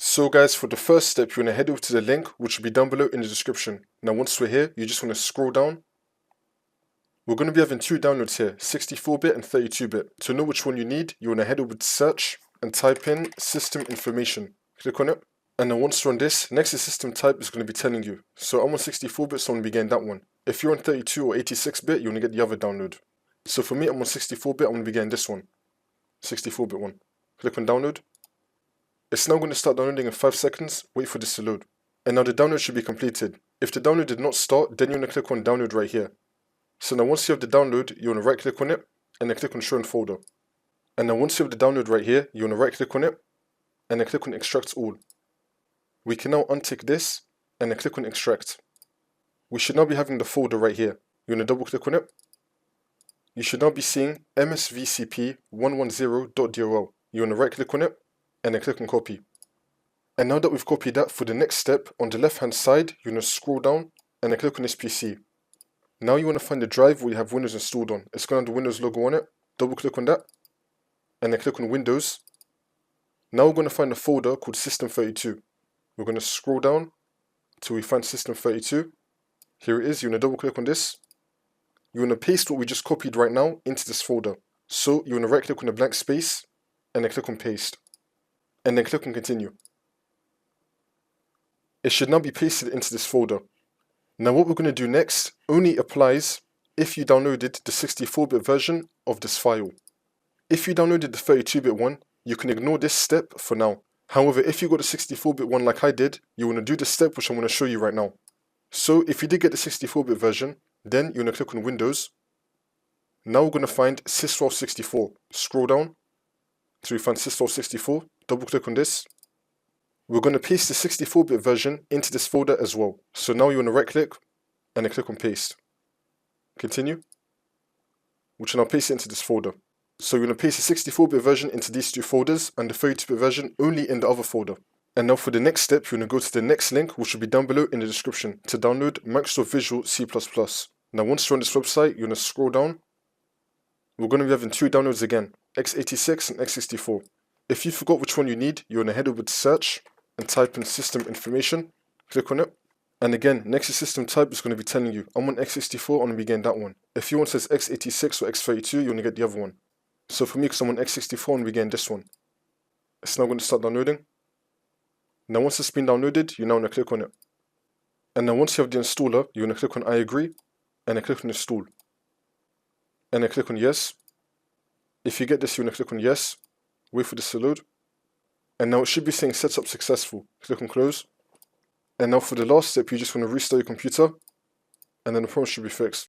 So guys, for the first step, you want to head over to the link, which will be down below in the description. Now once we're here, you just want to scroll down. We're going to be having two downloads here, 64-bit and 32-bit. To know which one you need, you want to head over to search and type in system information. Click on it. And then once you're on this, next to system type is going to be telling you. So I'm on 64-bit, so I'm going to be getting that one. If you're on 32 or 86-bit, you want to get the other download. So for me, I'm on 64-bit, I'm going to be getting this one. 64-bit one. Click on download. It's now going to start downloading in 5 seconds. Wait for this to load. And now the download should be completed. If the download did not start, then you want to click on download right here. So now once you have the download, you want to right click on it and then click on show in folder. And now once you have the download right here, you want to right click on it and then click on extract all. We can now untick this and then click on extract. We should now be having the folder right here. You want to double click on it. You should now be seeing MSVCP110.dll. You want to right click on it and then click on copy. And now that we've copied that, for the next step, on the left hand side, you want to scroll down and then click on this PC. Now you want to find the drive where you have Windows installed on. It's going to have the Windows logo on it. Double click on that and then click on Windows. Now we're going to find a folder called System32. We're going to scroll down till we find System32. Here it is. You want to double click on this. You want to paste what we just copied right now into this folder. So you want to right click on the blank space and then click on paste. And then click on continue. It should now be pasted into this folder. Now what we're going to do next only applies if you downloaded the 64-bit version of this file. If you downloaded the 32-bit one, you can ignore this step for now. However, if you got the 64-bit one like I did, you want to do the step which I'm going to show you right now. So if you did get the 64-bit version, then you want to click on Windows. Now we're going to find sys64. Scroll down till we find sys64. Double click on this. We're going to paste the 64-bit version into this folder as well. So now you want to right click and then click on paste. Continue. Which will now paste it into this folder. So you're going to paste the 64-bit version into these two folders and the 32-bit version only in the other folder. And now for the next step, you're going to go to the next link, which will be down below in the description, to download Microsoft Visual C++. Now once you're on this website, you're going to scroll down. We're going to be having two downloads again, x86 and x64. If you forgot which one you need, you want to head over to search and type in system information. Click on it. And again, next to system type is going to be telling you, I'm on x64, I'm going to be getting that one. If you want says x86 or x32, you want to get the other one. So for me, because I'm on x64, I'm going to be getting this one. It's now going to start downloading. Now once it's been downloaded, you now want to click on it. And now once you have the installer, you want to click on I agree, and then click on install. And then click on yes. If you get this, you want to click on yes. Wait for this to load. And now it should be saying setup successful. Click on close. And now for the last step, you just want to restart your computer, and then the problem should be fixed.